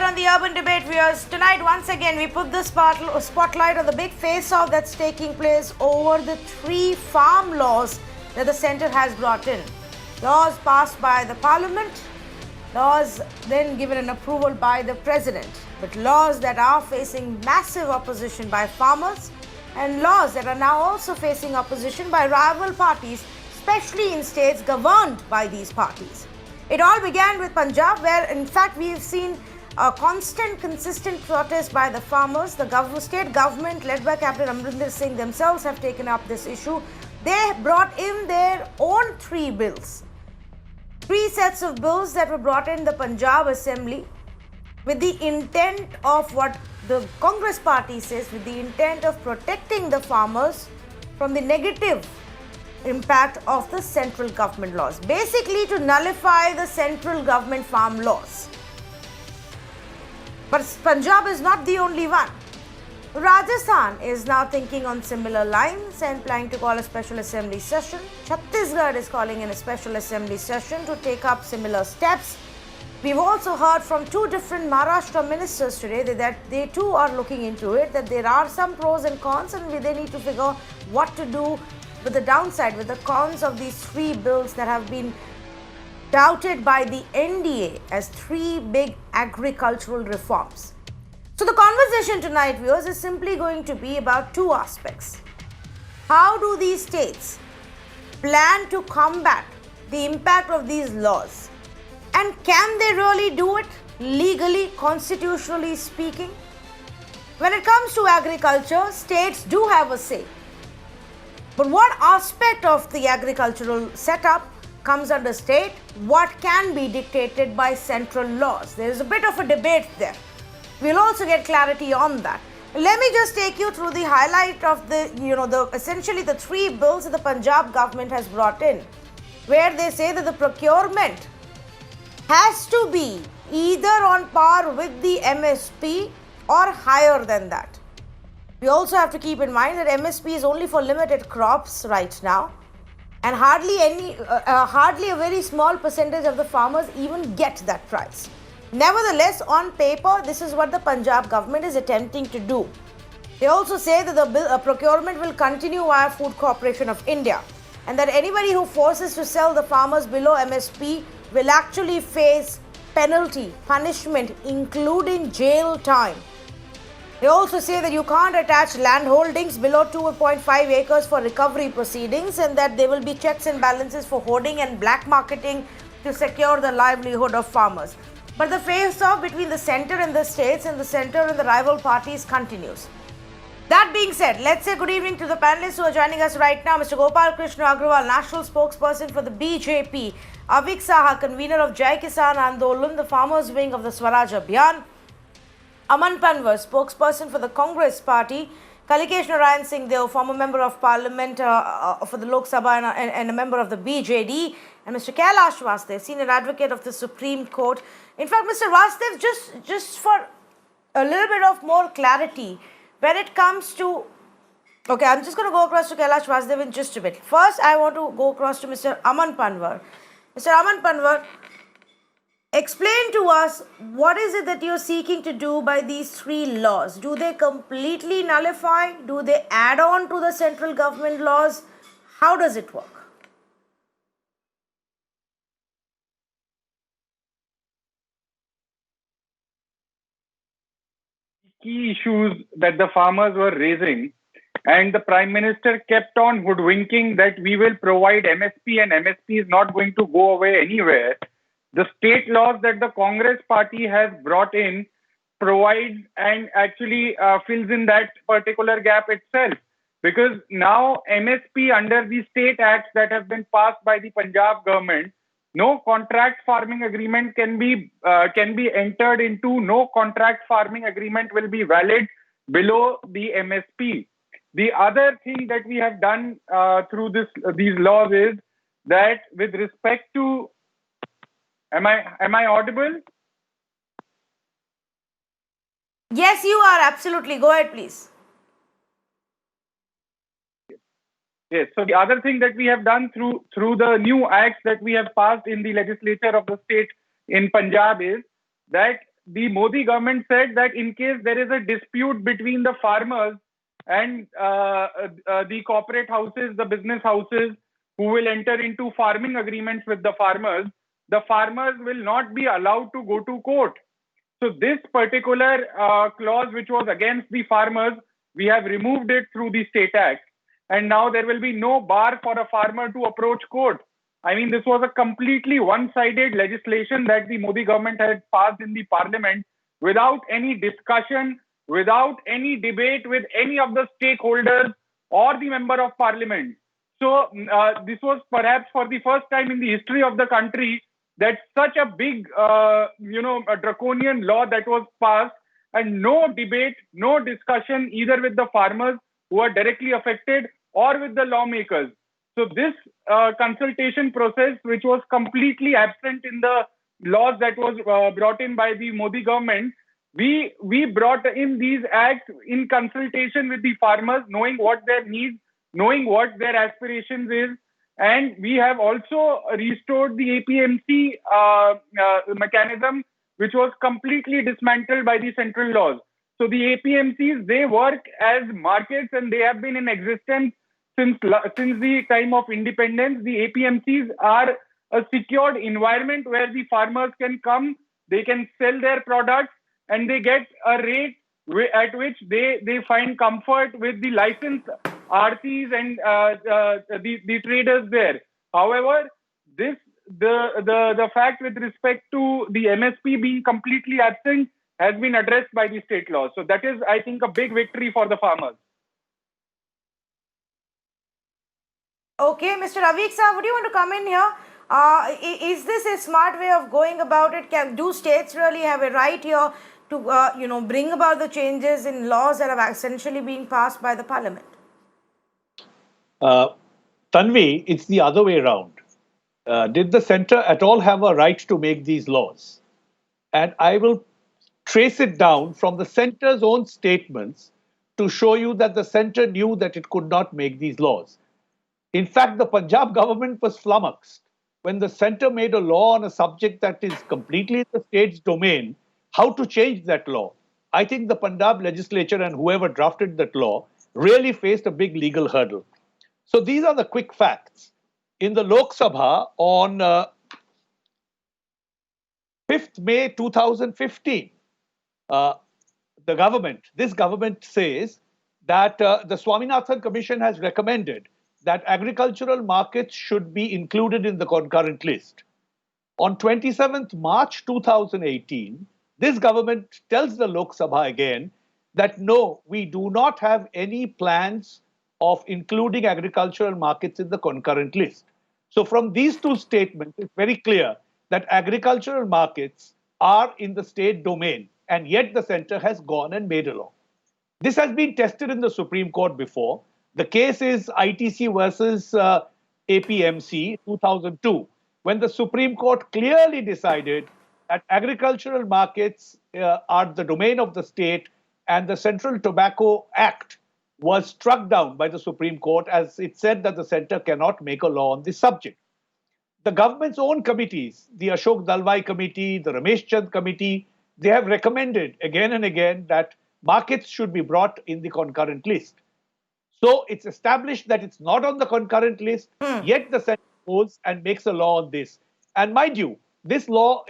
there on the Urban Debate viewers. Tonight, once again, we put the spotlight on the big face-off that's taking place over the 3 farm laws that the centre has brought in. Laws passed by the parliament, laws then given an approval by the president, but laws that are facing massive opposition by farmers and laws that are now also facing opposition by rival parties, especially in states governed by these parties. It all began with Punjab, where in fact we have seen a consistent protest by the farmers. The state government led by Captain Amrinder Singh themselves have taken up this issue. They brought in their own 3 bills. 3 sets of bills that were brought in the Punjab Assembly with the intent of what the Congress party says, with the intent of protecting the farmers from the negative impact of the central government laws, basically to nullify the central government farm laws. But Punjab is not the only one. Rajasthan is now thinking on similar lines and planning to call a special assembly session. Chhattisgarh is calling in a special assembly session to take up similar steps. We've also heard from 2 different Maharashtra ministers today that they too are looking into it, that there are some pros and cons and they need to figure what to do with the downside, with the cons of these 3 bills that have been touted by the NDA as 3 big agricultural reforms. So the conversation tonight, viewers, is simply going to be about 2 aspects. How do these states plan to combat the impact of these laws? And can they really do it legally, constitutionally speaking? When it comes to agriculture, states do have a say. But what aspect of the agricultural setup comes under state? What can be dictated by central laws? There is a bit of a debate there. We'll also get clarity on that. Let me just take you through the highlight of essentially the 3 bills that the Punjab government has brought in, where they say that the procurement has to be either on par with the MSP or higher than that. We also have to keep in mind that MSP is only for limited crops right now, and hardly a very small percentage of the farmers even get that price. Nevertheless, on paper, this is what the Punjab government is attempting to do. They also say that the procurement will continue via Food Corporation of India, and that anybody who forces to sell the farmers below MSP will actually face penalty, punishment, including jail time. They also say that you can't attach land holdings below 2.5 acres for recovery proceedings, and that there will be checks and balances for hoarding and black marketing to secure the livelihood of farmers. But the face-off between the centre and the states and the centre and the rival parties continues. That being said, let's say good evening to the panelists who are joining us right now. Mr. Gopal Krishna Agrawal, National Spokesperson for the BJP. Avik Saha, Convener of Jai Kisan Andolan, the farmers' wing of the Swaraj Abhiyan. Aman Panwar, Spokesperson for the Congress Party. Kalikesh Narayan Singh Deo, former Member of Parliament for the Lok Sabha and a member of the BJD. And Mr. Kailash Vasudev, Senior Advocate of the Supreme Court. In fact, Mr. Vasudev, just for a little bit of more clarity, when it comes to... Okay, I'm just going to go across to Kailash Vasudev in just a bit. First, I want to go across to Mr. Aman Panwar. Mr. Aman Panwar, explain to us what is it that you're seeking to do by these 3 laws. Do they completely nullify? Do they add on to the central government laws? How does it work? Key issues that the farmers were raising, and the Prime Minister kept on hoodwinking that we will provide MSP and MSP is not going to go away anywhere. The state laws that the Congress party has brought in provide and actually fills in that particular gap itself, because now MSP under the state acts that have been passed by the Punjab government, no contract farming agreement can be entered into. No contract farming agreement will be valid below the MSP. The other thing that we have done through these laws is that with respect to... Am I audible? Yes, you are, absolutely. Go ahead, please. Yes. So the other thing that we have done through the new acts that we have passed in the legislature of the state in Punjab is that the Modi government said that in case there is a dispute between the farmers and the corporate houses, the business houses who will enter into farming agreements with the farmers will not be allowed to go to court. So this particular clause, which was against the farmers, we have removed it through the State Act. And now there will be no bar for a farmer to approach court. I mean, this was a completely one-sided legislation that the Modi government had passed in the parliament without any discussion, without any debate with any of the stakeholders or the member of parliament. So this was perhaps for the first time in the history of the country that such a big, a draconian law that was passed, and no debate, no discussion either with the farmers who are directly affected or with the lawmakers. So this consultation process, which was completely absent in the laws that was brought in by the Modi government, we brought in these acts in consultation with the farmers, knowing what their needs, knowing what their aspirations is. And we have also restored the APMC mechanism, which was completely dismantled by the central laws. So the APMCs, they work as markets and they have been in existence since the time of independence. The APMCs are a secured environment where the farmers can come, they can sell their products, and they get a rate at which they find comfort with the licensed RCs and the traders there. However, the fact with respect to the MSP being completely absent has been addressed by the state laws. So that is, I think, a big victory for the farmers. Okay, Mr. Avik Saab, would you want to come in here? Is this a smart way of going about it? Do states really have a right here to, bring about the changes in laws that have essentially been passed by the parliament? Tanvi, it's the other way around. Did the centre at all have a right to make these laws? And I will trace it down from the centre's own statements to show you that the centre knew that it could not make these laws. In fact, the Punjab government was flummoxed when the centre made a law on a subject that is completely in the state's domain, how to change that law. I think the Punjab legislature and whoever drafted that law really faced a big legal hurdle. So these are the quick facts. In the Lok Sabha on 5th May 2015, this government says that the Swaminathan Commission has recommended that agricultural markets should be included in the concurrent list. On 27th March 2018, this government tells the Lok Sabha again that no, we do not have any plans of including agricultural markets in the concurrent list. So from these two statements, it's very clear that agricultural markets are in the state domain, and yet the centre has gone and made a law. This has been tested in the Supreme Court before. The case is ITC versus APMC 2002, when the Supreme Court clearly decided that agricultural markets are the domain of the state, and the Central Tobacco Act was struck down by the Supreme Court as it said that the centre cannot make a law on this subject. The government's own committees, the Ashok Dalwai Committee, the Ramesh Chand Committee, they have recommended again and again that markets should be brought in the concurrent list. So it's established that it's not on the concurrent list, yet the centre goes and makes a law on this. And mind you, this law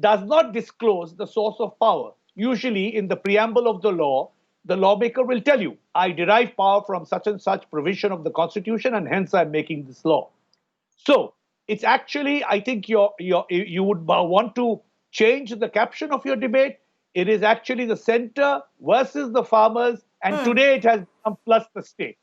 does not disclose the source of power. Usually in the preamble of the law, the lawmaker will tell you, I derive power from such and such provision of the Constitution, and hence I'm making this law. So it's actually, I think you would want to change the caption of your debate. It is actually the centre versus the farmers, and today it has become plus the state.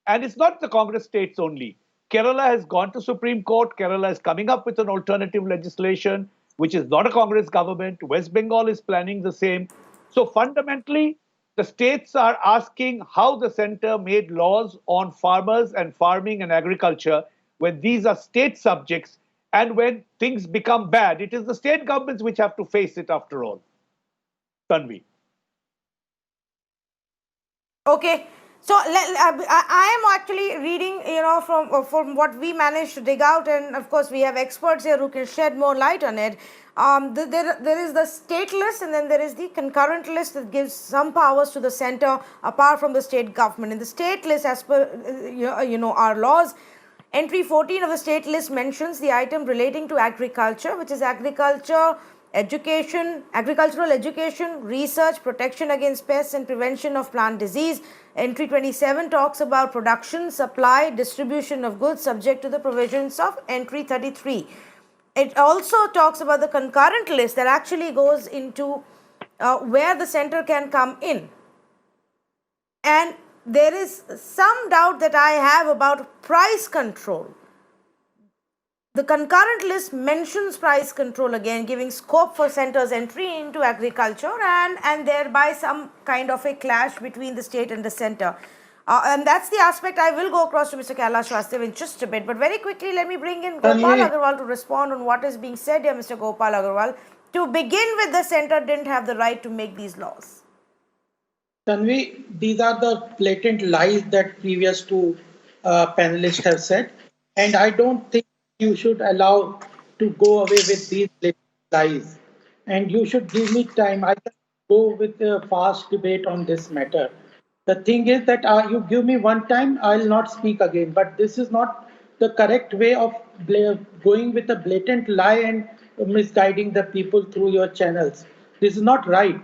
And it's not the Congress states only. Kerala has gone to Supreme Court. Kerala is coming up with an alternative legislation, which is not a Congress government. West Bengal is planning the same. So fundamentally, the states are asking how the centre made laws on farmers and farming and agriculture when these are state subjects, and when things become bad, it is the state governments which have to face it after all. Tanvi. Okay. So I am actually reading, from what we managed to dig out, and of course we have experts here who can shed more light on it. There is the state list, and then there is the concurrent list that gives some powers to the center apart from the state government. In the state list, as per our laws, entry 14 of the state list mentions the item relating to agriculture, which is agricultural education, research, protection against pests, and prevention of plant disease. Entry 27 talks about production, supply, distribution of goods subject to the provisions of entry 33. It also talks about the concurrent list that actually goes into where the center can come in. And there is some doubt that I have about price control. The concurrent list mentions price control again, giving scope for centers' entry into agriculture and thereby some kind of a clash between the state and the center. And that's the aspect I will go across to Mr. Kailash Srivastava in just a bit. But very quickly, let me bring in Gopal Agarwal to respond on what is being said here, Mr. Gopal Agarwal. To begin with, the center didn't have the right to make these laws. Tanvi, these are the blatant lies that previous two panelists have said. And I don't think you should allow to go away with these blatant lies. And you should give me time. I can go with a fast debate on this matter. The thing is that you give me one time, I'll not speak again. But this is not the correct way of going with a blatant lie and misguiding the people through your channels. This is not right.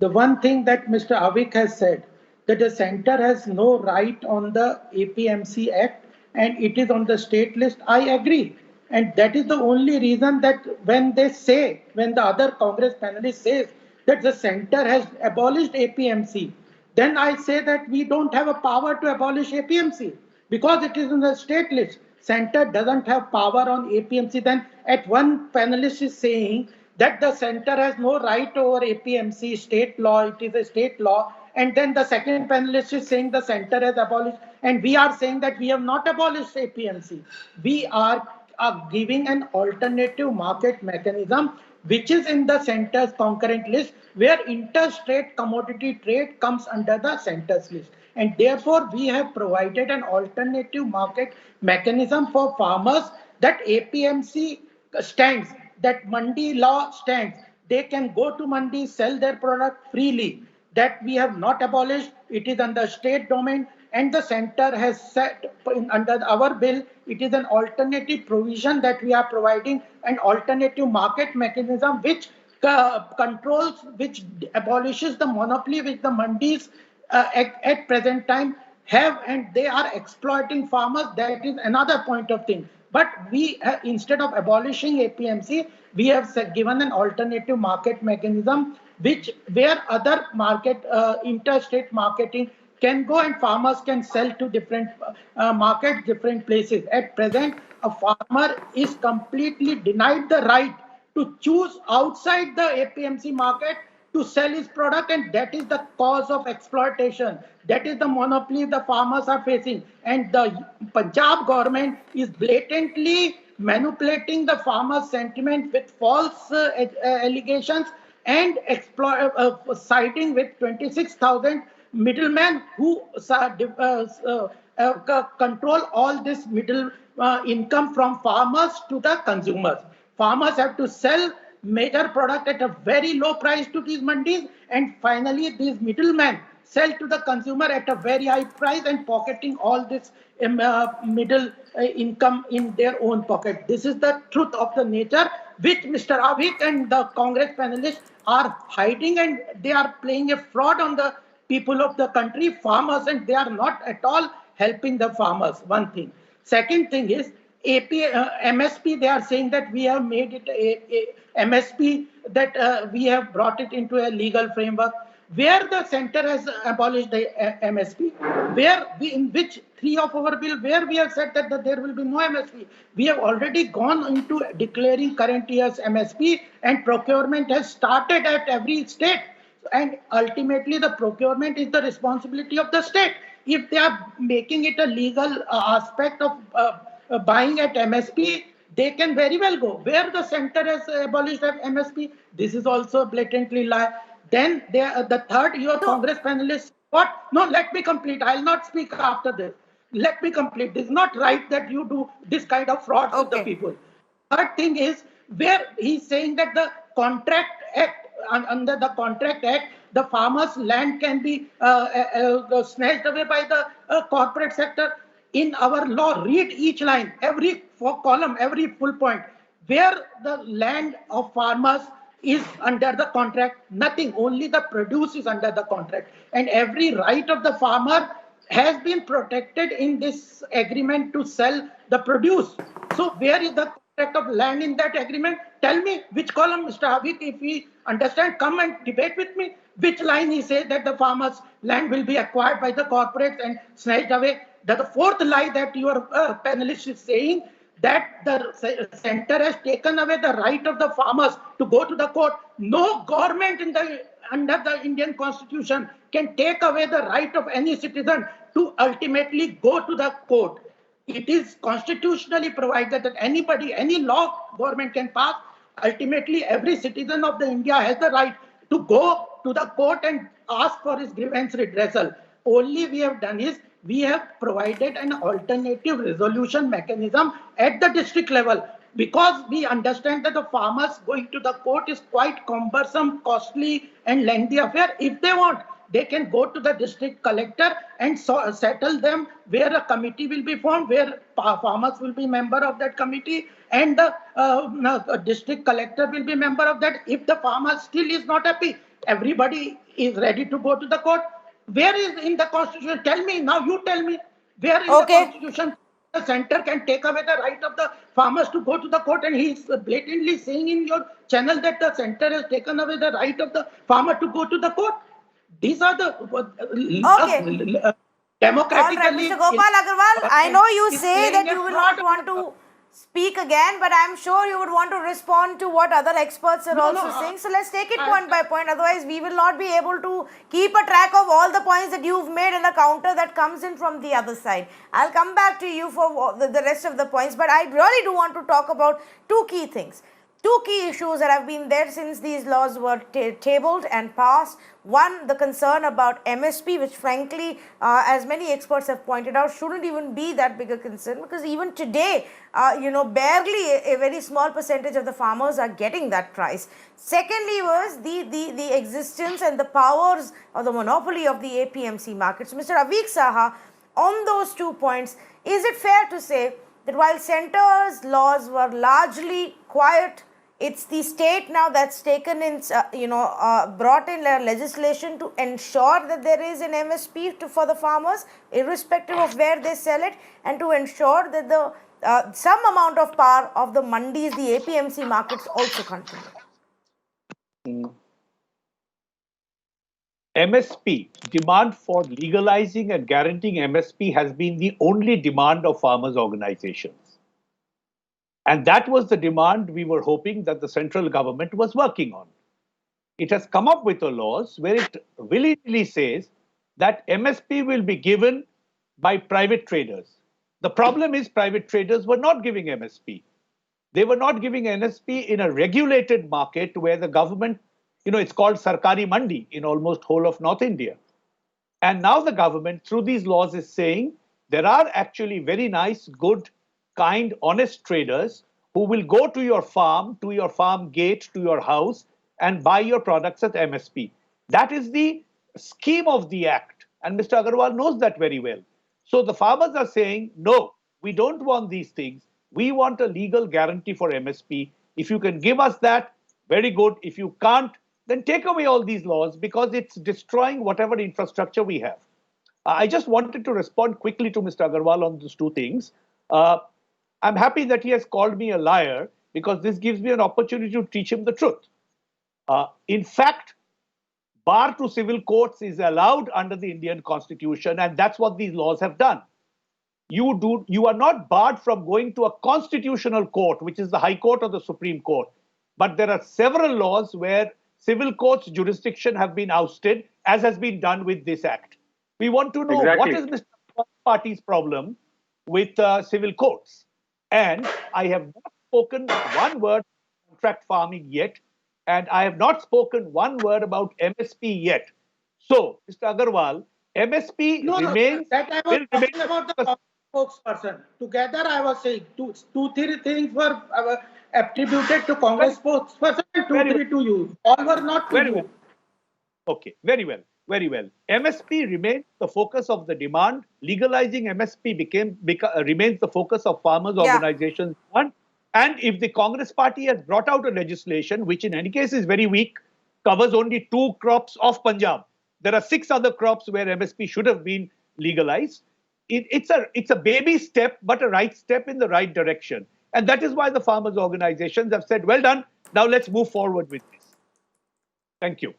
The one thing that Mr. Avik has said, that the center has no right on the APMC Act and it is on the state list, I agree. And that is the only reason that when the other Congress panelist says that the center has abolished APMC, then I say that we don't have a power to abolish APMC because it is in the state list. Center doesn't have power on APMC. Then at one panelist is saying that the center has no right over APMC, state law, it is a state law. And then the second panelist is saying the center has abolished. And we are saying that we have not abolished APMC. We are giving an alternative market mechanism which is in the center's concurrent list where interstate commodity trade comes under the center's list. And therefore, we have provided an alternative market mechanism for farmers that APMC stands, that Mandi law stands. They can go to Mandi, sell their product freely. That we have not abolished. It is under state domain. And the center has set under our bill, it is an alternative provision that we are providing, an alternative market mechanism which controls, which abolishes the monopoly which the mandis at present time have, and they are exploiting farmers. That is another point of thing. But we, instead of abolishing APMC, we have given an alternative market mechanism where other market, interstate marketing can go and farmers can sell to different markets, different places. At present, a farmer is completely denied the right to choose outside the APMC market to sell his product, and that is the cause of exploitation. That is the monopoly the farmers are facing. And the Punjab government is blatantly manipulating the farmers' sentiment with false allegations and siding with 26,000 middlemen who control all this middle income from farmers to the consumers. Farmers have to sell major product at a very low price to these mandis, and finally these middlemen sell to the consumer at a very high price and pocketing all this middle income in their own pocket. This is the truth of the nature which Mr. Avik and the Congress panelists are hiding, and they are playing a fraud on the people of the country, farmers, and they are not at all helping the farmers. One thing. Second thing is MSP. They are saying that we have made it a MSP, that we have brought it into a legal framework. Where the center has abolished the MSP, in which three of our bill, where we have said that there will be no MSP. We have already gone into declaring current year's MSP, and procurement has started at every state. And ultimately, the procurement is the responsibility of the state. If they are making it a legal aspect of buying at MSP, they can very well go. Where the center has abolished MSP, this is also blatantly lie. Then the third, your Congress panelists What? No, let me complete. I'll not speak after this. Let me complete. It's not right that you do this kind of frauds with the Okay. people. Third thing is where he's saying that the Contract Act, under the Contract Act, the farmers' land can be snatched away by the corporate sector. In our law, read each line, every column, every full point, where the land of farmers is under the contract, nothing, only the produce is under the contract. And every right of the farmer has been protected in this agreement to sell the produce. So where is the contract of land in that agreement? Tell me which column, Mr. Havik, if we understand, come and debate with me. Which line he says that the farmer's land will be acquired by the corporates and snatched away. The fourth lie that your panelist is saying, that the center has taken away the right of the farmers to go to the court. No government under the Indian Constitution can take away the right of any citizen to ultimately go to the court. It is constitutionally provided that anybody, any law government can pass. Ultimately, every citizen of the India has the right to go to the court and ask for his grievance redressal. Only we have done is we have provided an alternative resolution mechanism at the district level, because we understand that the farmers going to the court is quite cumbersome, costly, and lengthy affair. If they want, they can go to the district collector and settle them, where a committee will be formed, where farmers will be member of that committee, and the district collector will be member of that. If the farmer still is not happy, everybody is ready to go to the court. Where is in the constitution? Tell me now. You tell me where in the constitution the center can take away the right of the farmers to go to the court. And he is blatantly saying in your channel that the center has taken away the right of the farmer to go to the court. These are the democratically. All right, Mr. Gopal Agarwal, I know you say that you will not want to speak again, but I'm sure you would want to respond to what other experts are also saying. So let's take it point by point. Otherwise, we will not be able to keep a track of all the points that you've made and the counter that comes in from the other side. I'll come back to you for the rest of the points, but I really do want to talk about two key things. Two key issues that have been there since these laws were tabled and passed. One, the concern about MSP, which frankly, as many experts have pointed out, shouldn't even be that big a concern, because even today, barely a very small percentage of the farmers are getting that price. Secondly was the existence and the powers or the monopoly of the APMC market. So Mr. Avik Saha, on those 2 points, is it fair to say that while centre's laws were largely quiet, it's the state now that's taken in, brought in legislation to ensure that there is an MSP for the farmers, irrespective of where they sell it, and to ensure that the some amount of power of the mandis, the APMC markets, also continue. MSP, demand for legalizing and guaranteeing MSP, has been the only demand of farmers' organizations. And that was the demand we were hoping that the central government was working on. It has come up with the laws where it willingly says that MSP will be given by private traders. The problem is private traders were not giving MSP. They were not giving MSP in a regulated market where the government, it's called Sarkari Mandi in almost whole of North India. And now the government, through these laws, is saying there are actually very nice, good, kind, honest traders who will go to your farm gate, to your house, and buy your products at MSP. That is the scheme of the act. And Mr. Agarwal knows that very well. So the farmers are saying, no, we don't want these things. We want a legal guarantee for MSP. If you can give us that, very good. If you can't, then take away all these laws, because it's destroying whatever infrastructure we have. I just wanted to respond quickly to Mr. Agarwal on these two things. I'm happy that he has called me a liar, because this gives me an opportunity to teach him the truth. In fact, bar to civil courts is allowed under the Indian Constitution, and that's what these laws have done. You are not barred from going to a constitutional court, which is the High Court or the Supreme Court. But there are several laws where civil courts' jurisdiction have been ousted, as has been done with this act. We want to know what is Mr. Party's problem with civil courts. And I have not spoken one word about contract farming yet, and I have not spoken one word about MSP yet. So, Mr. Agarwal, MSP No, remains, that I was will remain talking the about the focus. spokesperson. Together, I was saying three things were attributed to Very, Congress spokesperson and two, very well. three to you. All were not to Very well. you. Okay, very well, very well. MSP remains the focus of the demand. Legalizing MSP remains the focus of farmers' Yeah. organizations. One, and if the Congress party has brought out a legislation, which in any case is very weak, covers only 2 crops of Punjab. There are 6 other crops where MSP should have been legalized. It's a baby step, but a right step in the right direction. And that is why the farmers' organizations have said, well done, now let's move forward with this. Thank you.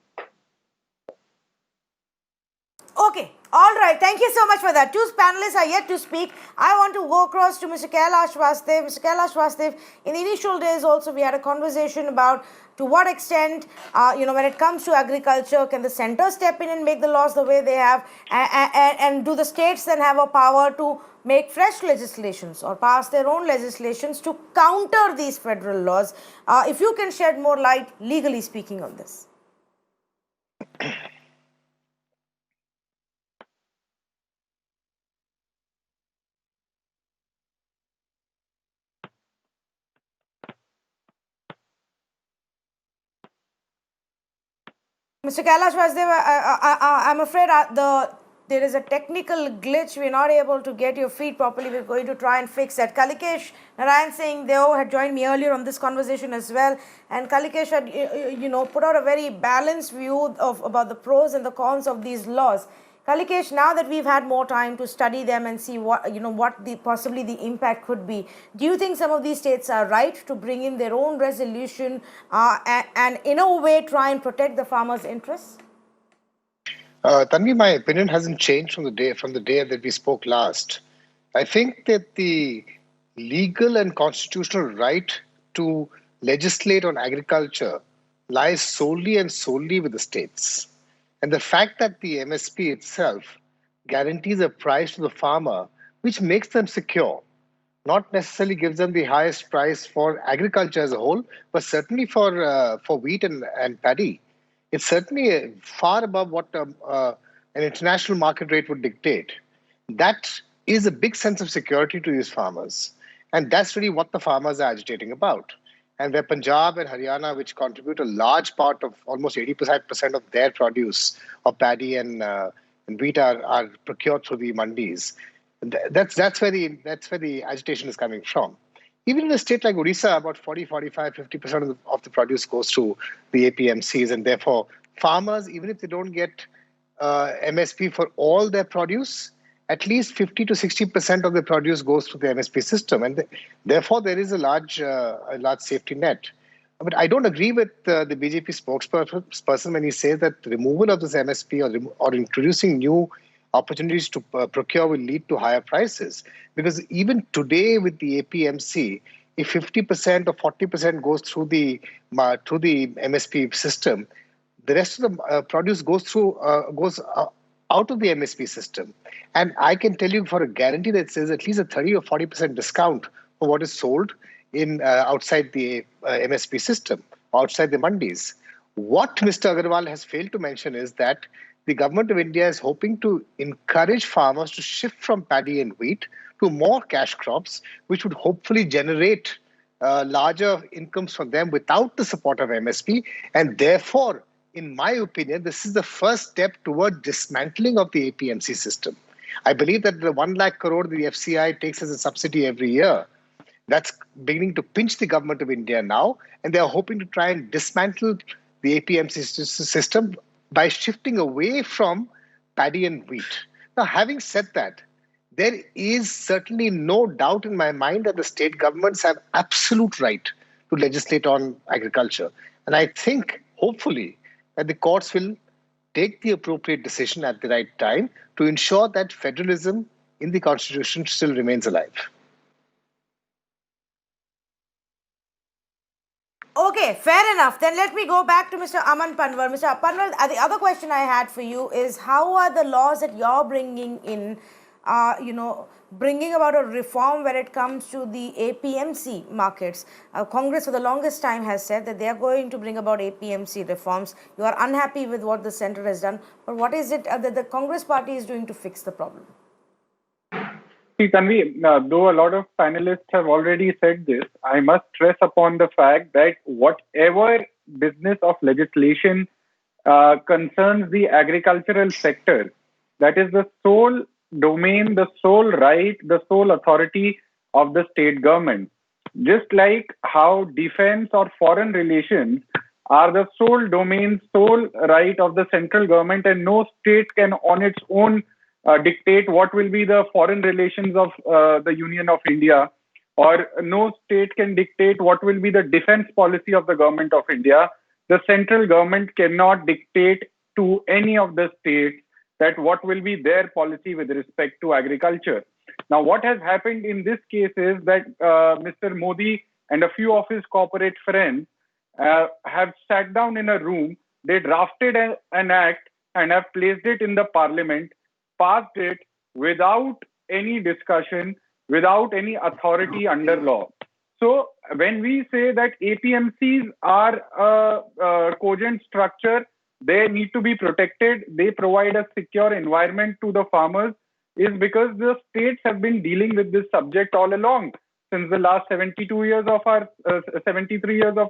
Okay, all right. Thank you so much for that. 2 panelists are yet to speak. I want to go across to Mr. Kailash Vastev. Mr. Kailash Vastev, in the initial days also we had a conversation about to what extent, when it comes to agriculture, can the center step in and make the laws the way they have, and do the states then have a power to make fresh legislations or pass their own legislations to counter these federal laws? If you can shed more light, legally speaking, on this. Mr. Kailash Vastev, I'm afraid there is a technical glitch. We're not able to get your feed properly. We're going to try and fix that. Kalikesh Narayan Singh Deo had joined me earlier on this conversation as well. And Kalikesh had, put out a very balanced view about the pros and the cons of these laws. Kalikesh, now that we've had more time to study them and see what possibly the impact could be, do you think some of these states are right to bring in their own resolution and in a way try and protect the farmers' interests? Tanvi, my opinion hasn't changed from the day that we spoke last. I think that the legal and constitutional right to legislate on agriculture lies solely with the states. And the fact that the MSP itself guarantees a price to the farmer, which makes them secure, not necessarily gives them the highest price for agriculture as a whole, but certainly for wheat and paddy. It's certainly far above what an international market rate would dictate. That is a big sense of security to these farmers. And that's really what the farmers are agitating about. And where Punjab and Haryana, which contribute a large part of almost 85% of their produce of paddy and wheat are procured through the mandis, that's where the agitation is coming from. Even in a state like Odisha, about 40, 45, 50% of the produce goes through the APMCs, and therefore farmers, even if they don't get MSP for all their produce, at least 50 to 60% of the produce goes through the MSP system, and therefore there is a large safety net. But I don't agree with the BJP spokesperson when he says that the removal of this MSP or introducing new opportunities to procure will lead to higher prices. Because even today with the APMC, if 50% or 40% goes through the MSP system, the rest of the produce goes out of the MSP system. And I can tell you for a guarantee that says at least a 30 or 40% discount for what is sold in outside the MSP system, outside the mandis. What Mr. Agarwal has failed to mention is that the government of India is hoping to encourage farmers to shift from paddy and wheat to more cash crops, which would hopefully generate larger incomes for them without the support of MSP. And therefore, in my opinion, this is the first step toward dismantling of the APMC system. I believe that the 1 lakh crore the FCI takes as a subsidy every year, that's beginning to pinch the government of India now, and they are hoping to try and dismantle the APMC system by shifting away from paddy and wheat. Now, having said that, there is certainly no doubt in my mind that the state governments have absolute right to legislate on agriculture. And I think, hopefully, that the courts will take the appropriate decision at the right time to ensure that federalism in the constitution still remains alive. Okay, fair enough. Then let me go back to Mr. Aman Panwar. Mr. Panwar, the other question I had for you is how are the laws that you're bringing in bringing about a reform when it comes to the APMC markets. Congress for the longest time has said that they are going to bring about APMC reforms. You are unhappy with what the centre has done, but what is it that the Congress party is doing to fix the problem? See, Tanvi, though a lot of panelists have already said this, I must stress upon the fact that whatever business of legislation concerns the agricultural sector, that is the sole domain, the sole right, the sole authority of the state government. Just like how defense or foreign relations are the sole domain, sole right of the central government, and no state can on its own dictate what will be the foreign relations of the Union of India, or no state can dictate what will be the defense policy of the government of India. The central government cannot dictate to any of the states that what will be their policy with respect to agriculture. Now, what has happened in this case is that Mr. Modi and a few of his corporate friends have sat down in a room, they drafted an act and have placed it in the parliament, passed it without any discussion, without any authority under law. So when we say that APMCs are a cogent structure, they need to be protected, they provide a secure environment to the farmers, is because the states have been dealing with this subject all along since the last 73 years of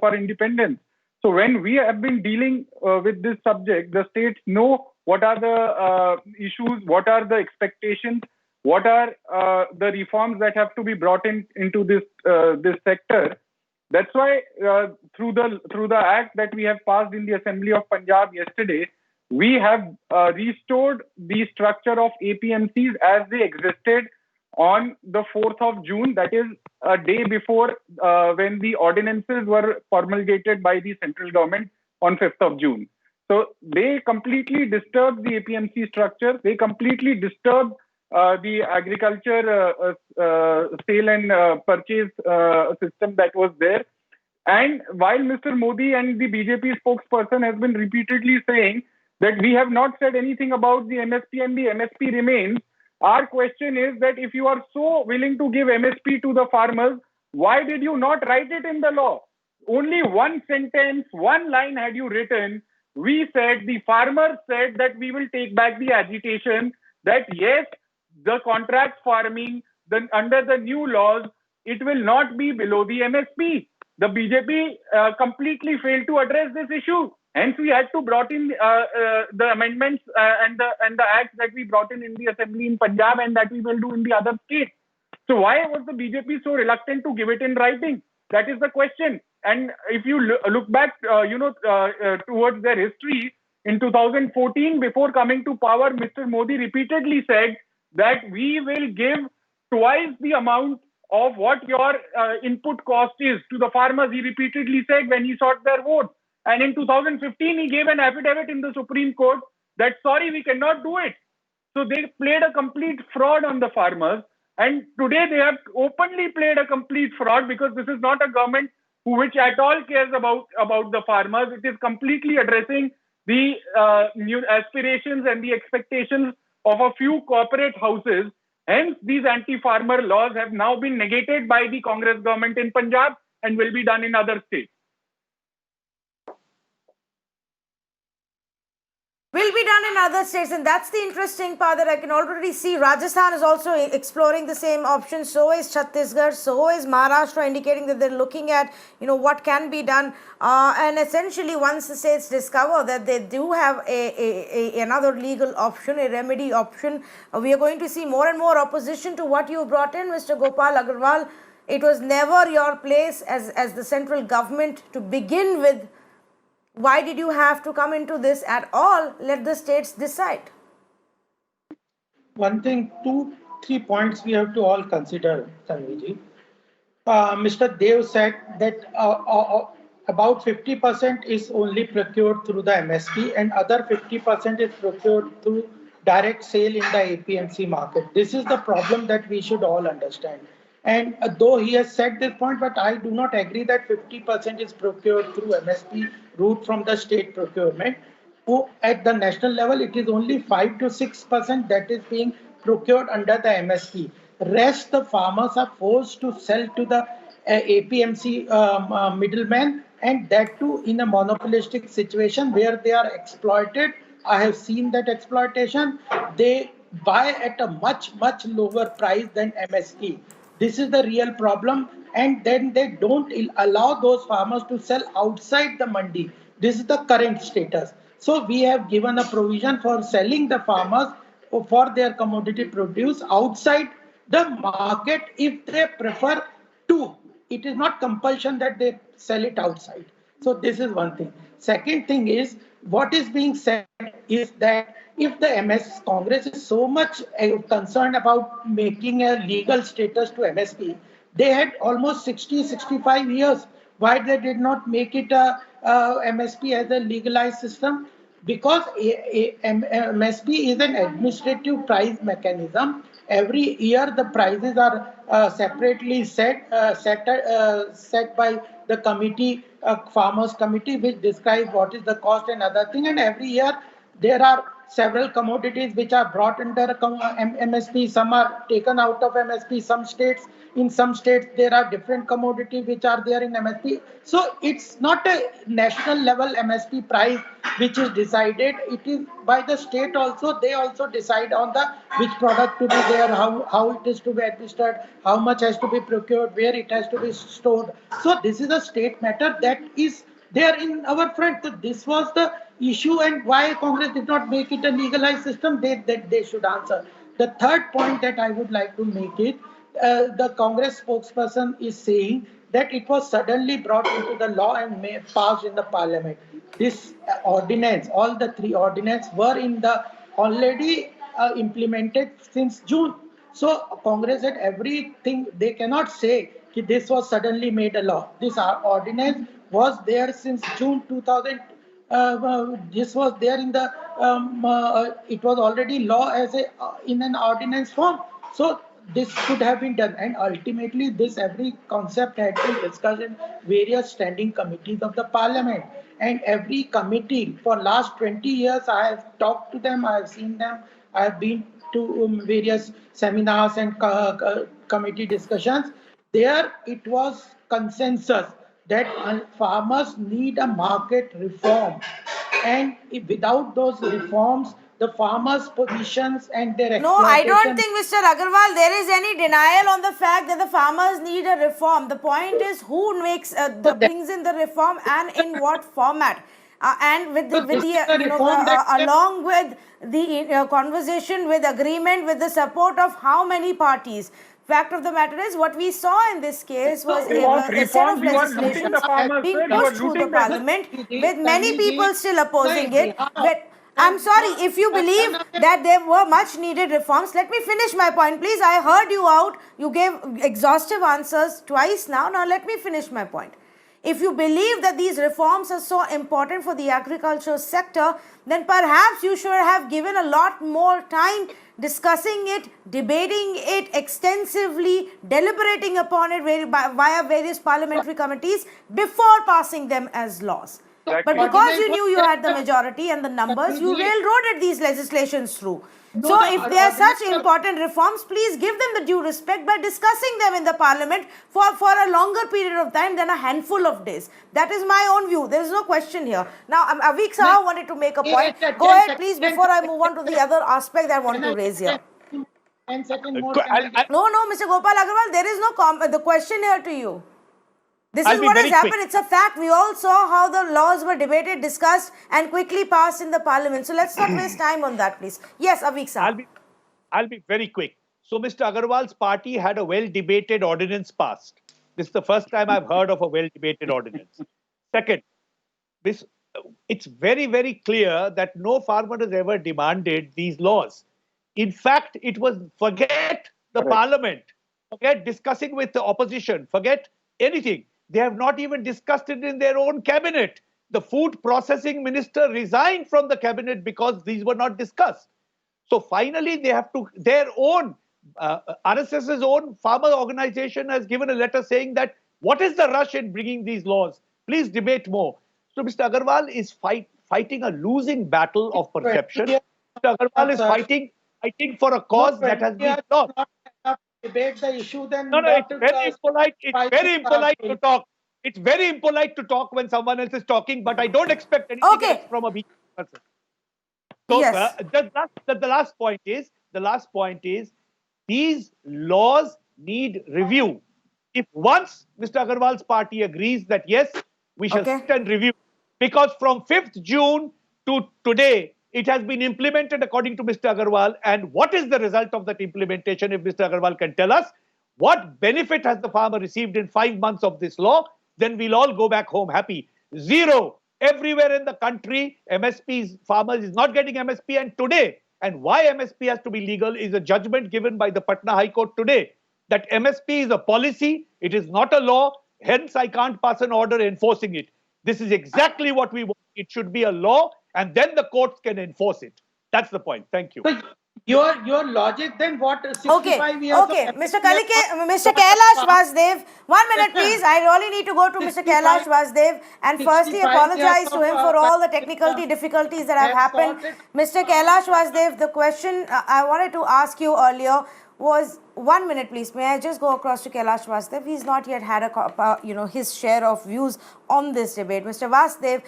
our independence. So when we have been dealing with this subject, the states know what are the issues, what are the expectations, what are the reforms that have to be brought into this sector. That's why through the act that we have passed in the Assembly of Punjab yesterday, we have restored the structure of APMCs as they existed on the 4th of June, that is a day before when the ordinances were promulgated by the central government on 5th of June. So they completely disturbed the APMC structure. They completely disturbed the agriculture sale and purchase system that was there. And while Mr. Modi and the BJP spokesperson has been repeatedly saying that we have not said anything about the MSP and the MSP remains, our question is that if you are so willing to give MSP to the farmers, why did you not write it in the law? Only one sentence, one line had you written. We said, the farmers said that we will take back the agitation, that yes, the contract farming, under the new laws, it will not be below the MSP. The BJP completely failed to address this issue. Hence, we had to brought in the amendments and the acts that we brought in the assembly in Punjab and that we will do in the other states. So why was the BJP so reluctant to give it in writing? That is the question. And if you look back, towards their history, in 2014, before coming to power, Mr. Modi repeatedly said that we will give twice the amount of what your input cost is to the farmers. He repeatedly said when he sought their vote. And in 2015, he gave an affidavit in the Supreme Court that, sorry, we cannot do it. So they played a complete fraud on the farmers. And today they have openly played a complete fraud, because this is not a government which at all cares about the farmers. It is completely addressing the new aspirations and the expectations of a few corporate houses. Hence, these anti-farmer laws have now been negated by the Congress government in Punjab and will be done in other states. Will be done in other states, and that's the interesting part that I can already see. Rajasthan is also exploring the same option. So is Chhattisgarh. So is Maharashtra, indicating that they're looking at what can be done. And essentially, once the states discover that they do have another legal option, a remedy option, we are going to see more and more opposition to what you brought in, Mr. Gopal Agarwal. It was never your place as the central government to begin with. Why did you have to come into this at all? Let the states decide. One thing, 2-3 points we have to all consider, Tanviji. Mr. Dev said that about 50% is only procured through the MSP and other 50% is procured through direct sale in the APMC market. This is the problem that we should all understand. And though he has said this point, but I do not agree that 50% is procured through MSP route from the state procurement. At the national level, it is only 5 to 6% that is being procured under the MSP. Rest, the farmers are forced to sell to the APMC middlemen, and that too in a monopolistic situation where they are exploited. I have seen that exploitation. They buy at a much lower price than MSP. This is the real problem, and then they don't allow those farmers to sell outside the mandi. This is the current status. So we have given a provision for selling the farmers for their commodity produce outside the market if they prefer to. It is not compulsion that they sell it outside. So this is one thing. Second thing is, what is being said is that if the MS Congress is so much concerned about making a legal status to MSP, they had almost 65 years. Why they did not make it a MSP as a legalized system? Because MSP is an administrative price mechanism. Every year the prices are separately set by the committee, farmers committee, which describes what is the cost and other thing. And every year there are several commodities which are brought under MSP. Some are taken out of MSP. In some states there are different commodities which are there in MSP. So it's not a national level MSP price which is decided. It is by the state also. They also decide on the which product to be there, how it is to be administered, how much has to be procured, where it has to be stored. So this is a state matter that is there in our front. So this was the issue, and why Congress did not make it a legalized system, that they should answer. The third point that I would like to make it, the Congress spokesperson is saying that it was suddenly brought into the law and passed in the parliament. This ordinance, all the three ordinances were in the already implemented since June. So Congress had everything. They cannot say that this was suddenly made a law. This ordinance was there since June 2000. This was there in the. It was already law as a in an ordinance form. So this could have been done, and ultimately this every concept had been discussed in various standing committees of the parliament, and every committee for last 20 years I have talked to them, I have seen them, I have been to various seminars and committee discussions. There it was consensus that farmers need a market reform, and without those reforms the farmers' positions and their No, I don't exploitation. think, Mr. Agarwal, there is any denial on the fact that the farmers need a reform. The point is who makes brings in the reform and in what format. And with the along with the conversation with agreement with the support of how many parties. Fact of the matter is, what we saw in this case was a set of legislation being pushed through the parliament with many people still opposing it. I'm sorry, if you believe that there were much needed reforms, let me finish my point, please. I heard you out. You gave exhaustive answers twice now. Now let me finish my point. If you believe that these reforms are so important for the agricultural sector, then perhaps you should have given a lot more time discussing it, debating it extensively, deliberating upon it via various parliamentary committees before passing them as laws. But because you knew you had the majority and the numbers, you railroaded these legislations through. So if they are such important reforms, please give them the due respect by discussing them in the parliament for a longer period of time than a handful of days. That is my own view. There is no question here. Now, Avik Saha wanted to make a point. Go ahead, please, before I move on to the other aspect I want to raise here. 10 seconds more. No, Mr. Gopal Agarwal, there is no the question here to you. This is what has happened. It's a fact. We all saw how the laws were debated, discussed, and quickly passed in the parliament. So let's not waste time on that, please. Yes, Avik sir. I'll be very quick. So Mr. Agarwal's party had a well-debated ordinance passed. This is the first time I've heard of a well-debated ordinance. Second, it's very, very clear that no farmer has ever demanded these laws. In fact, it was forget the parliament, forget discussing with the opposition, forget anything. They have not even discussed it in their own cabinet. The food processing minister resigned from the cabinet because these were not discussed. So finally, they have to, their own, RSS's own farmer organization has given a letter saying that what is the rush in bringing these laws? Please debate more. So Mr. Agarwal is fighting a losing battle of perception. Mr. Agarwal is fighting fighting for a cause that has been lost. Not enough to debate the issue, then No, let it's very impolite. It's fight very it impolite to out. talk. It's very impolite to talk when someone else is talking, but I don't expect anything Okay. else from a BJP person. So Yes. the last point is these laws need review. If once Mr. Agarwal's party agrees that yes, we shall Okay. sit and review, because from 5th June to today, it has been implemented according to Mr. Agarwal. And what is the result of that implementation? If Mr. Agarwal can tell us what benefit has the farmer received in 5 months of this law, then we'll all go back home happy. Zero. Everywhere in the country, MSP's farmers is not getting MSP, and today, and why MSP has to be legal is a judgment given by the Patna High Court today, that MSP is a policy, it is not a law, hence I can't pass an order enforcing it. This is exactly what we want. It should be a law, and then the courts can enforce it. That's the point. Thank you. So your logic then, what 65 Okay, years okay. of Mr. Mr. Kailash Vasdev, 1 minute please. I really need to go to Mr. Kailash Vasdev and firstly 65 apologize years to him of, for all the technical difficulties that have happened. Mr. Kailash Vasdev, the question I wanted to ask you earlier was, 1 minute please, may I just go across to Kailash Vasdev? He's not yet had his share of views on this debate. Mr. Vasdev,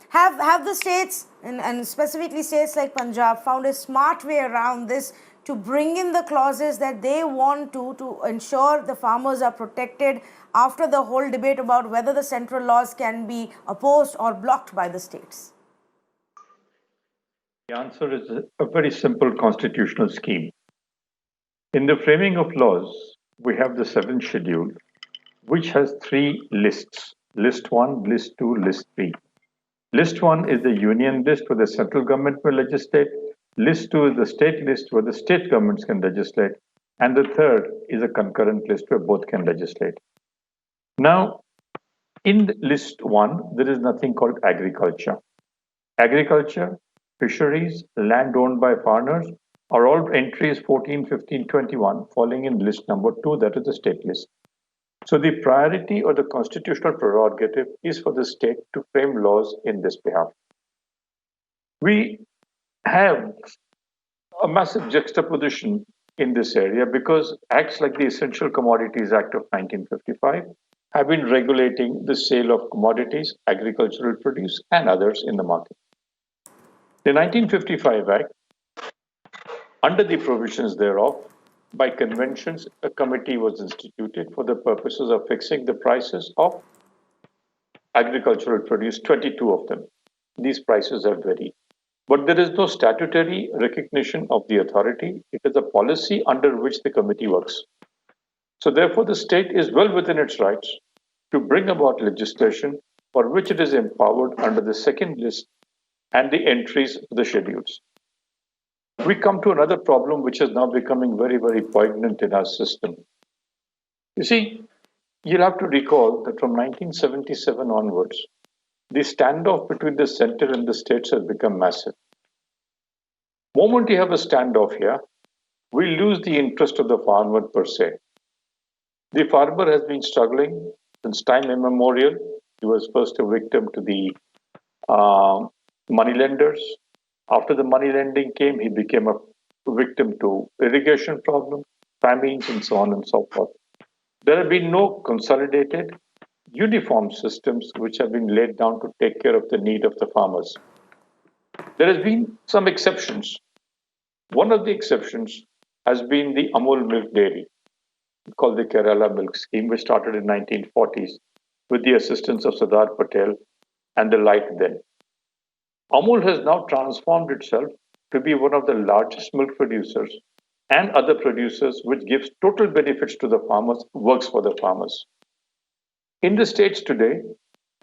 have the states and specifically states like Punjab found a smart way around this to bring in the clauses that they want to ensure the farmers are protected after the whole debate about whether the central laws can be opposed or blocked by the states? The answer is a very simple constitutional scheme. In the framing of laws, we have the 7th schedule, which has 3 lists: list 1, list 2, list 3. List 1 is the union list where the central government will legislate. List 2 is the state list where the state governments can legislate. And the third is a concurrent list where both can legislate. Now, in list 1, there is nothing called agriculture. Agriculture, fisheries, land owned by farmers are all entries 14, 15, 21 falling in list number 2, that is the state list. So the priority or the constitutional prerogative is for the state to frame laws in this behalf. We have a massive juxtaposition in this area because acts like the Essential Commodities Act of 1955 have been regulating the sale of commodities, agricultural produce, and others in the market. The 1955 Act, under the provisions thereof, by conventions, a committee was instituted for the purposes of fixing the prices of agricultural produce, 22 of them. These prices have varied. But there is no statutory recognition of the authority. It is a policy under which the committee works. So therefore, the state is well within its rights to bring about legislation for which it is empowered under the second list and the entries of the schedules. We come to another problem which is now becoming very, very poignant in our system. You see, you'll have to recall that from 1977 onwards, the standoff between the center and the states has become massive. The moment you have a standoff here, we lose the interest of the farmer per se. The farmer has been struggling since time immemorial. He was first a victim to the moneylenders. After the money lending came, he became a victim to irrigation problems, famines, and so on and so forth. There have been no consolidated, uniform systems which have been laid down to take care of the need of the farmers. There has been some exceptions. One of the exceptions has been the Amul Milk Dairy, called the Kerala Milk Scheme, which started in 1940s with the assistance of Sardar Patel and the like then. Amul has now transformed itself to be one of the largest milk producers and other producers, which gives total benefits to the farmers, works for the farmers. In the states today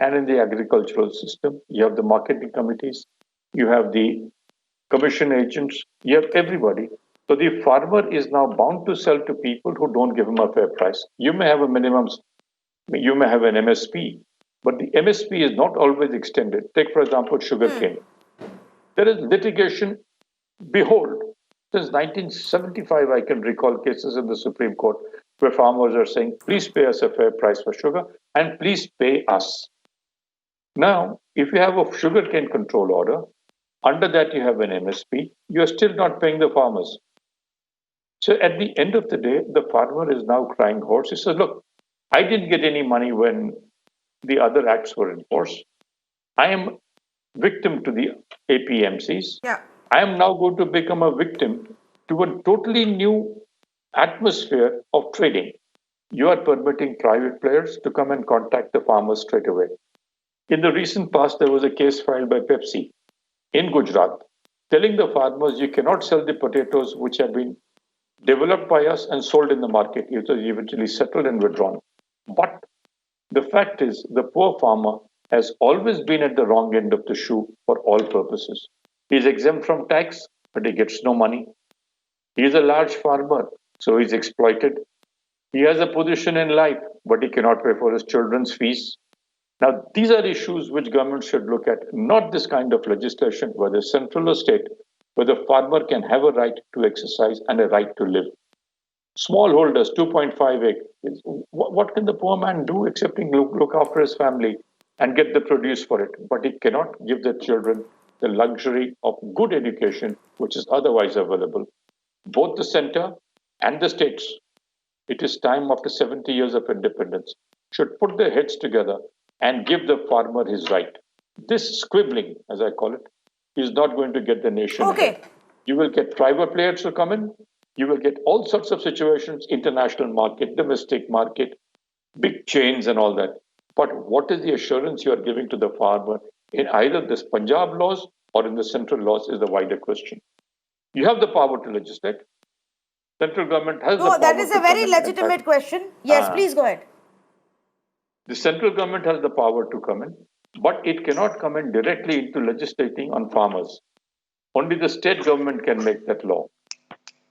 and in the agricultural system, you have the marketing committees, you have the commission agents, you have everybody. So the farmer is now bound to sell to people who don't give him a fair price. You may have a minimum, you may have an MSP, but the MSP is not always extended. Take, for example, sugarcane. There is litigation. Behold, since 1975, I can recall cases in the Supreme Court where farmers are saying, please pay us a fair price for sugar and please pay us. Now, if you have a sugarcane control order Under that, you have an MSP. You are still not paying the farmers. So at the end of the day, the farmer is now crying hoarse. He says, look, I didn't get any money when the other acts were enforced. I am victim to the APMCs. Yeah. I am now going to become a victim to a totally new atmosphere of trading. You are permitting private players to come and contact the farmers straight away. In the recent past, there was a case filed by Pepsi in Gujarat telling the farmers you cannot sell the potatoes which have been developed by us and sold in the market. It was eventually settled and withdrawn. But the fact is, the poor farmer has always been at the wrong end of the shoe for all purposes. He is exempt from tax, but he gets no money. He is a large farmer, so he is exploited. He has a position in life, but he cannot pay for his children's fees. Now, these are issues which government should look at, not this kind of legislation, whether central or state, where the farmer can have a right to exercise and a right to live. Smallholders, 2.5 acres. What can the poor man do except look after his family and get the produce for it? But he cannot give the children the luxury of good education, which is otherwise available. Both the center and the states, it is time after 70 years of independence, should put their heads together and give the farmer his right. This squibbling, as I call it, is not going to get the nation ahead. You will get private players to come in. You will get all sorts of situations, international market, domestic market, big chains and all that. But what is the assurance you are giving to the farmer in either this Punjab laws or in the central laws is the wider question. You have the power to legislate. Central government has the power. No, that is a very legitimate question. Yes, please go ahead. The central government has the power to come in, but it cannot come in directly into legislating on farmers. Only the state government can make that law.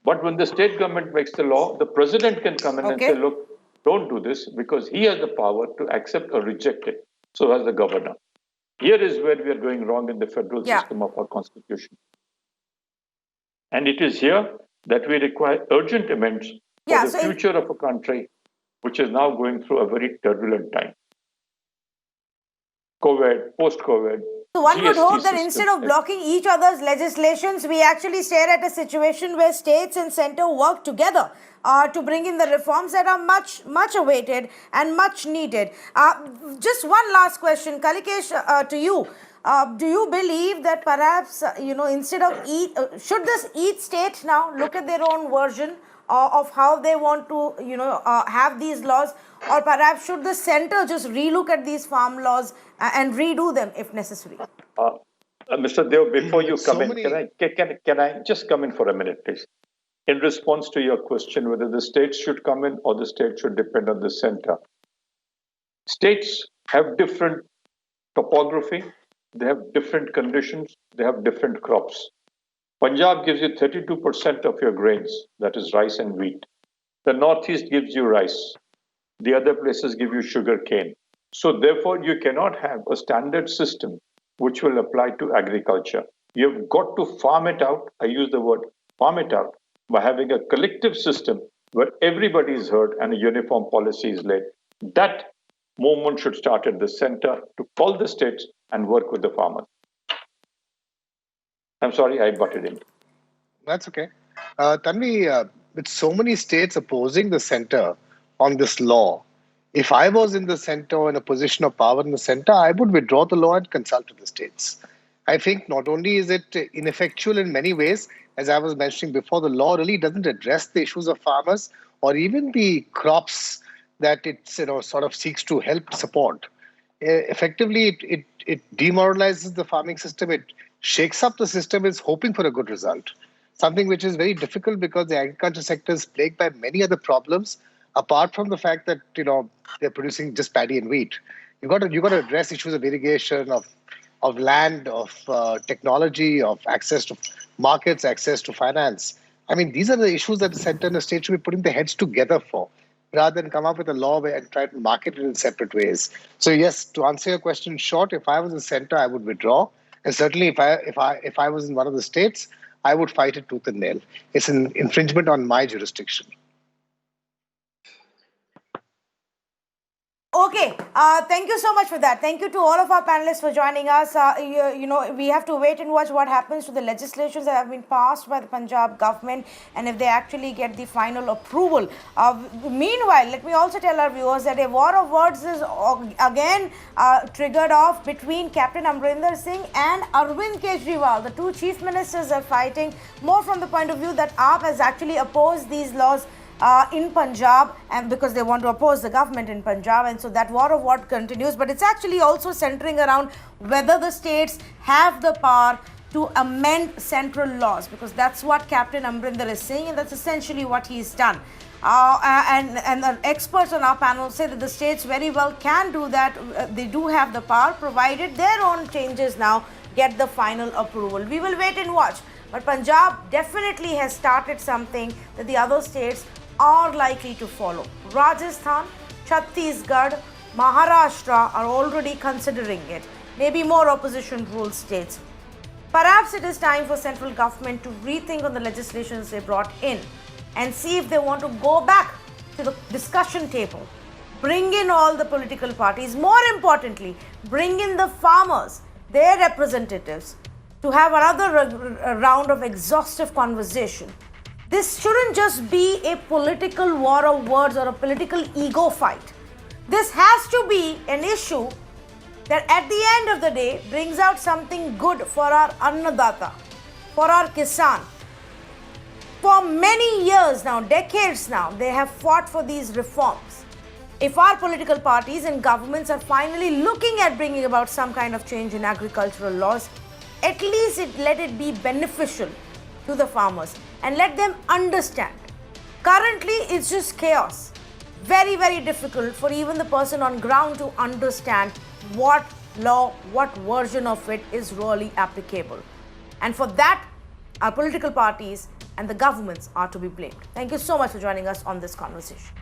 But when the state government makes the law, the president can come in and say, look, don't do this, because he has the power to accept or reject it. So has the governor. Here is where we are going wrong in the federal system of our constitution. And it is here that we require urgent amendments for the future of a country which is now going through a very turbulent time. COVID, post-COVID. So one GST would hope that system, instead of blocking each other's legislations, we actually stare at a situation where states and center work together to bring in the reforms that are much awaited and much needed. Just one last question, Kalikesh, to you. Do you believe that perhaps, instead of should each state now look at their own version of how they want to, have these laws, or perhaps should the center just relook at these farm laws and redo them if necessary? Mr. Deo, before you come can I just come in for a minute, please? In response to your question, whether the states should come in or the state should depend on the center. States have different topography, they have different conditions, they have different crops. Punjab gives you 32% of your grains, that is rice and wheat. The Northeast gives you rice. The other places give you sugar cane. So therefore, you cannot have a standard system which will apply to agriculture. You've got to farm it out. I use the word farm it out by having a collective system where everybody is heard and a uniform policy is laid. That movement should start at the center to call the states and work with the farmers. I'm sorry, I butted in. That's okay. Tanvi, with so many states opposing the center on this law, if I was in the center or in a position of power in the center, I would withdraw the law and consult with the states. I think not only is it ineffectual in many ways, as I was mentioning before, the law really doesn't address the issues of farmers or even the crops that it sort of seeks to help support. Effectively, it demoralizes the farming system. It shakes up the system. It's hoping for a good result. Something which is very difficult because the agriculture sector is plagued by many other problems, apart from the fact that they're producing just paddy and wheat. You got to address issues of irrigation, of land, of technology, of access to markets, access to finance. I mean, these are the issues that the center and the state should be putting their heads together for, rather than come up with a law and try to market it in separate ways. So yes, to answer your question short, if I was in the center, I would withdraw, and certainly if I was in one of the states, I would fight it tooth and nail. It's an infringement on my jurisdiction. Okay, thank you so much for that. Thank you to all of our panelists for joining us. We have to wait and watch what happens to the legislations that have been passed by the Punjab government and if they actually get the final approval. Meanwhile, let me also tell our viewers that a war of words is again triggered off between Captain Amrinder Singh and Arvind Kejriwal. The two chief ministers are fighting more from the point of view that AAP has actually opposed these laws in Punjab, and because they want to oppose the government in Punjab, and so that war of what continues. But it's actually also centering around whether the states have the power to amend central laws, because that's what Captain Amrinder is saying, and that's essentially what he's done. And the experts on our panel say that the states very well can do that. They do have the power, provided their own changes now get the final approval. We will wait and watch. But Punjab definitely has started something that the other states are likely to follow. Rajasthan, Chhattisgarh, Maharashtra are already considering it. Maybe more opposition ruled states. Perhaps it is time for central government to rethink on the legislations they brought in and see if they want to go back to the discussion table. Bring in all the political parties. More importantly, bring in the farmers, their representatives, to have another round of exhaustive conversation. This shouldn't just be a political war of words or a political ego fight. This has to be an issue that at the end of the day brings out something good for our Annadata, for our Kisan. For many years now, decades now, they have fought for these reforms. If our political parties and governments are finally looking at bringing about some kind of change in agricultural laws, at least let it be beneficial to the farmers and let them understand. Currently, it's just chaos. Very, very difficult for even the person on ground to understand what law, what version of it is really applicable. And for that, our political parties and the governments are to be blamed. Thank you so much for joining us on this conversation.